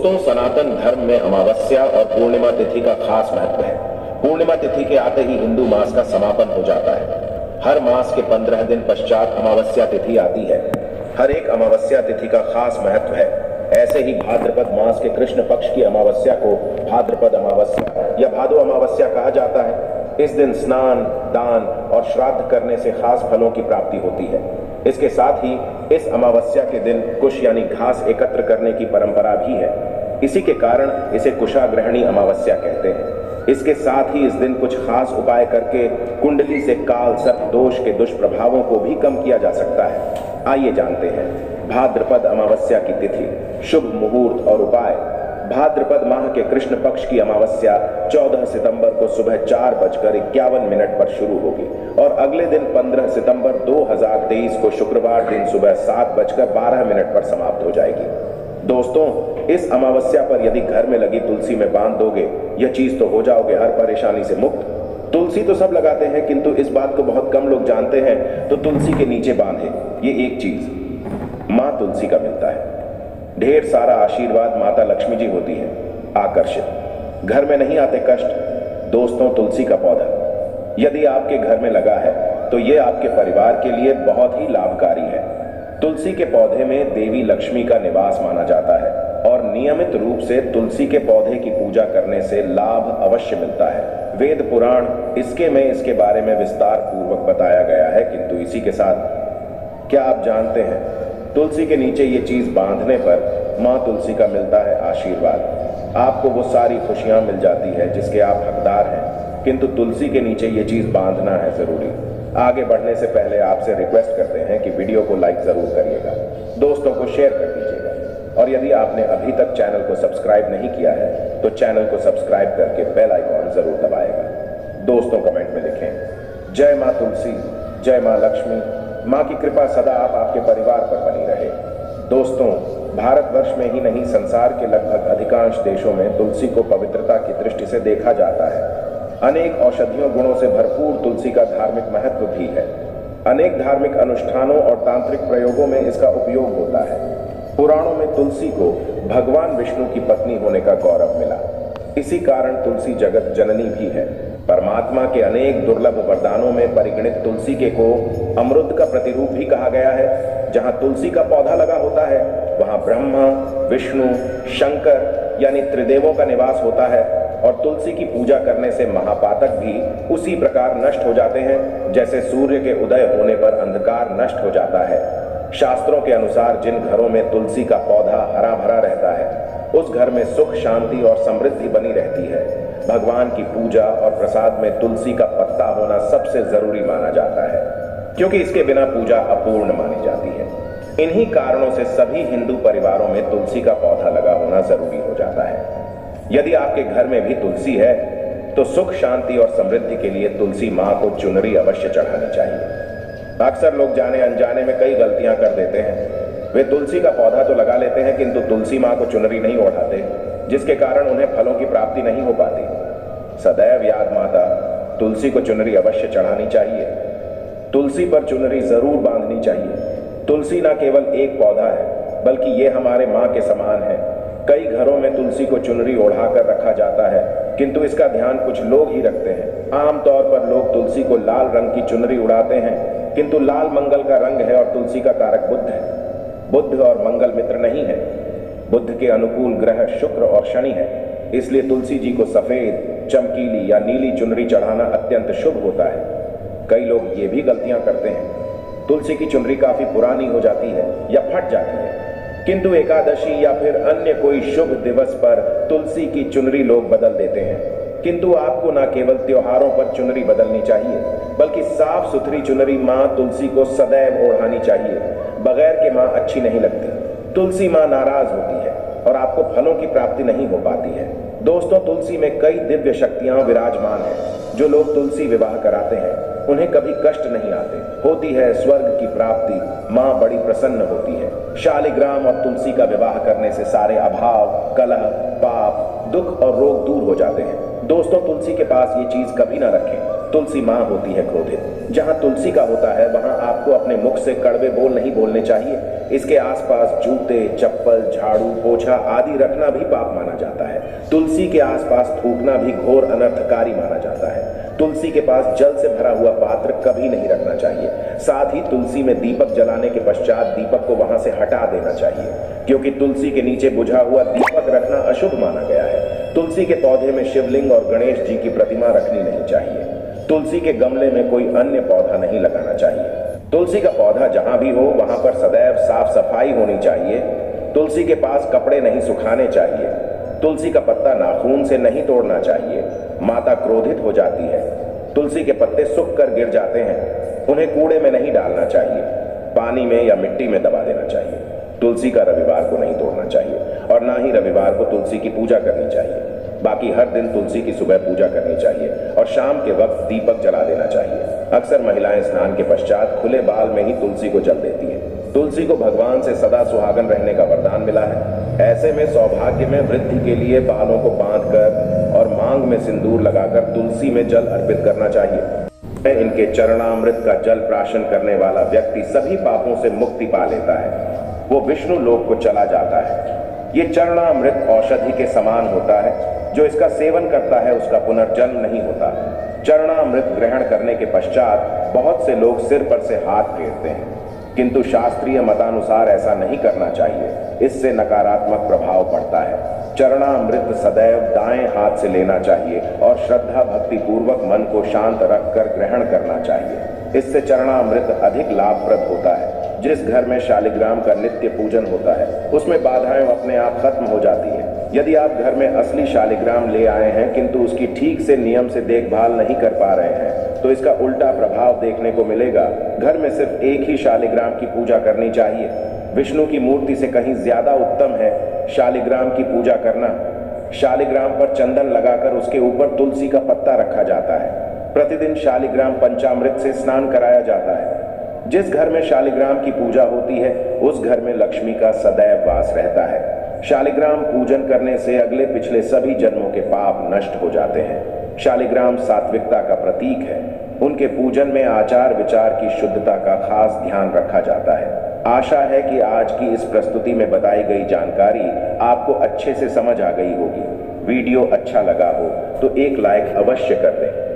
दोस्तों, सनातन धर्म में अमावस्या और पूर्णिमा तिथि का खास महत्व है। पूर्णिमा तिथि के आते ही हिंदू मास का समापन हो जाता है। हर मास के 15 दिन पश्चात अमावस्या तिथि आती है। हर एक अमावस्या तिथि का खास महत्व है। ऐसे ही भाद्रपद मास के कृष्ण पक्ष की अमावस्या को भाद्रपद अमावस्या या भादो अमावस्या कहा जाता है। इस दिन स्नान, दान और श्राद्ध करने से खास फलों की प्राप्ति होती है। इसके साथ ही इस अमावस्या के दिन कुश यानी घास एकत्र करने की परंपरा भी है। इसी के कारण इसे कुशाग्रहणी अमावस्या कहते हैं। इसके साथ ही इस दिन कुछ खास उपाय करके कुंडली से काल सर्प दोष के दुष्प्रभावों को भी कम किया जा सकता है। आइए जानते हैं भाद्रपद अमावस्या की तिथि, शुभ मुहूर्त और उपाय। भाद्रपद माह के कृष्ण पक्ष की अमावस्या 14 सितंबर को सुबह 4:51 पर शुरू होगी और अगले दिन 15 सितंबर 2023 को शुक्रवार दिन सुबह 7:12 पर समाप्त हो जाएगी। दोस्तों, इस अमावस्या पर यदि घर में लगी तुलसी में बांध दोगे यह चीज तो हो जाओगे हर परेशानी से मुक्त। तुलसी तो सब लगाते हैं, किंतु इस बात को बहुत कम लोग जानते हैं। तो तुलसी के नीचे बांधे ये एक चीज माँ तुलसी का मिलता है। ढेर सारा आशीर्वाद माता लक्ष्मी जी होती है। आकर्षित घर में नहीं आते कष्ट। दोस्तों, तुलसी का पौधा यदि आपके घर में लगा है तो यह आपके परिवार के लिए बहुत ही लाभकारी है। तुलसी के पौधे में देवी लक्ष्मी का निवास माना जाता है और नियमित रूप से तुलसी के पौधे की पूजा करने से लाभ अवश्य मिलता है। वेद पुराण इसके बारे में विस्तार पूर्वक बताया गया है। किंतु इसी के साथ क्या आप जानते हैं तुलसी के नीचे ये चीज बांधने पर माँ तुलसी का मिलता है आशीर्वाद। आपको वो सारी खुशियां मिल जाती है जिसके आप हकदार हैं। किंतु तुलसी के नीचे ये चीज बांधना है जरूरी। आगे बढ़ने से पहले आपसे रिक्वेस्ट करते हैं कि वीडियो को लाइक जरूर करिएगा, दोस्तों को शेयर कर दीजिएगा और यदि आपने अभी तक चैनल को सब्सक्राइब नहीं किया है तो चैनल को सब्सक्राइब करके बेल आइकॉन जरूर दबाएगा। दोस्तों कमेंट में लिखें जय माँ तुलसी, जय माँ लक्ष्मी। माँ की कृपा सदा आपके परिवार पर बनी रहे। दोस्तों, भारतवर्ष में ही नहीं संसार के लगभग अधिकांश देशों में तुलसी को पवित्रता की दृष्टि से देखा जाता है। अनेक औषधीयों गुणों से भरपूर तुलसी का धार्मिक महत्व भी है। अनेक धार्मिक अनुष्ठानों और तांत्रिक प्रयोगों में इसका उपयोग होता है। पुराणों में तुलसी को भगवान विष्णु की पत्नी होने का गौरव मिला। इसी कारण तुलसी जगत जननी भी है। परमात्मा के अनेक दुर्लभ वरदानों में परिगणित तुलसी के को अमृत का प्रतिरूप भी कहा गया है। जहां तुलसी का पौधा लगा होता है वहां ब्रह्मा, विष्णु, शंकर यानी त्रिदेवों का निवास होता है और तुलसी की पूजा करने से महापातक भी उसी प्रकार नष्ट हो जाते हैं जैसे सूर्य के उदय होने पर अंधकार नष्ट हो जाता है। शास्त्रों के अनुसार जिन घरों में तुलसी का पौधा हरा भरा रहता है उस घर में सुख, शांति और समृद्धि बनी रहती है। भगवान की पूजा और प्रसाद में तुलसी का पत्ता होना सबसे जरूरी माना जाता है क्योंकि इसके बिना पूजा अपूर्ण मानी जाती है। इन्हीं कारणों से सभी हिंदू परिवारों में तुलसी का पौधा लगा होना जरूरी हो जाता है। यदि आपके घर में भी तुलसी है तो सुख, शांति और समृद्धि के लिए तुलसी माँ को चुनरी अवश्य चढ़ानी चाहिए। अक्सर लोग जाने अनजाने में कई गलतियां कर देते हैं। वे तुलसी का पौधा तो लगा लेते हैं किंतु तुलसी माँ को चुनरी नहीं ओढ़ाते, जिसके कारण उन्हें फलों की प्राप्ति नहीं हो पाती। सदैव याद माता, तुलसी को चुनरी अवश्य चढ़ानी चाहिए। तुलसी पर चुनरी जरूर बांधनी चाहिए। तुलसी न केवल एक पौधा है बल्कि ये हमारे माँ के समान है। कई घरों में तुलसी को चुनरी ओढ़ाकर रखा जाता है किंतु इसका ध्यान कुछ लोग ही रखते हैं। आमतौर पर लोग तुलसी को लाल रंग की चुनरी उड़ाते हैं किंतु लाल मंगल का रंग है और तुलसी का कारक बुध है। बुध और मंगल मित्र नहीं है। बुध के अनुकूल ग्रह शुक्र और शनि है। इसलिए तुलसी जी को सफेद, चमकीली या नीली चुनरी चढ़ाना अत्यंत शुभ होता है। कई लोग ये भी गलतियां करते हैं। तुलसी की चुनरी काफी पुरानी हो जाती है या फट जाती है किंतु एकादशी या फिर अन्य कोई शुभ दिवस पर तुलसी की चुनरी लोग बदल देते हैं। किंतु आपको न केवल त्योहारों पर चुनरी बदलनी चाहिए बल्कि साफ सुथरी चुनरी माँ तुलसी को सदैव ओढ़ानी चाहिए। बगैर के माँ अच्छी नहीं लगती। तुलसी माँ नाराज होती है और आपको फलों की प्राप्ति नहीं हो पाती है। दोस्तों, तुलसी में कई दिव्य शक्तियां विराजमान हैं। जो लोग तुलसी विवाह कराते हैं उन्हें कभी कष्ट नहीं आते। होती है स्वर्ग की प्राप्ति। माँ बड़ी प्रसन्न होती है। शालिग्राम और तुलसी का विवाह करने से सारे अभाव, कलह, पाप, दुख और रोग दूर हो जाते हैं। दोस्तों, तुलसी के पास ये चीज कभी ना रखें। तुलसी माँ होती है क्रोधित। जहां तुलसी का होता है वहां आपको अपने मुख से कड़वे बोल नहीं बोलने चाहिए। इसके आसपास जूते, चप्पल, झाड़ू, पोछा आदि रखना भी पाप माना जाता है। तुलसी के आसपास थूकना भी घोर अनर्थकारी माना जाता है। तुलसी के पास जल से भरा हुआ पात्र कभी नहीं रखना चाहिए। साथ ही तुलसी में दीपक जलाने के पश्चात दीपक को वहां से हटा देना चाहिए, क्योंकि तुलसी के नीचे बुझा हुआ दीपक रखना अशुभ माना गया है। तुलसी के पौधे में शिवलिंग और गणेश जी की प्रतिमा रखनी नहीं चाहिए। तुलसी के गमले में कोई अन्य पौधा नहीं लगाना चाहिए। तुलसी का पौधा जहां भी हो वहां पर सदैव साफ सफाई होनी चाहिए। तुलसी के पास कपड़े नहीं सुखाने चाहिए। तुलसी का पत्ता नाखून से नहीं तोड़ना चाहिए, माता क्रोधित हो जाती है। तुलसी के पत्ते सूख कर गिर जाते हैं, उन्हें कूड़े में नहीं डालना चाहिए, पानी में या मिट्टी में दबा देना चाहिए। तुलसी का रविवार को नहीं तोड़ना चाहिए और ना ही रविवार को तुलसी की पूजा करनी चाहिए। बाकी हर दिन तुलसी की सुबह पूजा करनी चाहिए और शाम के वक्त दीपक जला देना चाहिए। अक्सर महिलाएं स्नान के पश्चात खुले बाल में ही तुलसी को जल देती हैं। तुलसी को भगवान से सदा सुहागन रहने का वरदान मिला है। ऐसे में सौभाग्य में वृद्धि के लिए बालों को बांधकर और मांग में सिंदूर लगाकर तुलसी में जल अर्पित करना चाहिए। इनके चरणामृत का जल प्राशन करने वाला व्यक्ति सभी पापों से मुक्ति पा लेता है, वो विष्णु लोक को चला जाता है। ये चरणामृत औषधि के समान होता है, जो इसका सेवन करता है उसका पुनर्जन्म नहीं होता। चरणामृत ग्रहण करने के पश्चात बहुत से लोग सिर पर से हाथ फेरते हैं, किंतु शास्त्रीय मतानुसार ऐसा नहीं करना चाहिए, इससे नकारात्मक प्रभाव पड़ता है। चरणामृत सदैव दाएं हाथ से लेना चाहिए और श्रद्धा भक्ति पूर्वक मन को शांत रखकर ग्रहण करना चाहिए। इससे चरणामृत अधिक लाभप्रद होता है। जिस घर में शालिग्राम का नित्य पूजन होता है उसमें बाधाएं अपने आप खत्म हो जाती हैं। यदि आप घर में असली शालिग्राम ले आए हैं किंतु उसकी ठीक से नियम से देखभाल नहीं कर पा रहे हैं तो इसका उल्टा प्रभाव देखने को मिलेगा। घर में सिर्फ एक ही शालिग्राम की पूजा करनी चाहिए। विष्णु की मूर्ति से कहीं ज्यादा उत्तम है शालिग्राम की पूजा करना। शालिग्राम पर चंदन लगाकर उसके ऊपर तुलसी का पत्ता रखा जाता है। प्रतिदिन शालिग्राम पंचामृत से स्नान कराया जाता है। जिस घर में शालिग्राम की पूजा होती है उस घर में लक्ष्मी का सदैव वास रहता है। शालिग्राम पूजन करने से अगले पिछले सभी जन्मों के पाप नष्ट हो जाते हैं। शालिग्राम सात्विकता का प्रतीक है। उनके पूजन में आचार विचार की शुद्धता का खास ध्यान रखा जाता है। आशा है कि आज की इस प्रस्तुति में बताई गई जानकारी आपको अच्छे से समझ आ गई होगी। वीडियो अच्छा लगा हो तो एक लाइक अवश्य कर दें।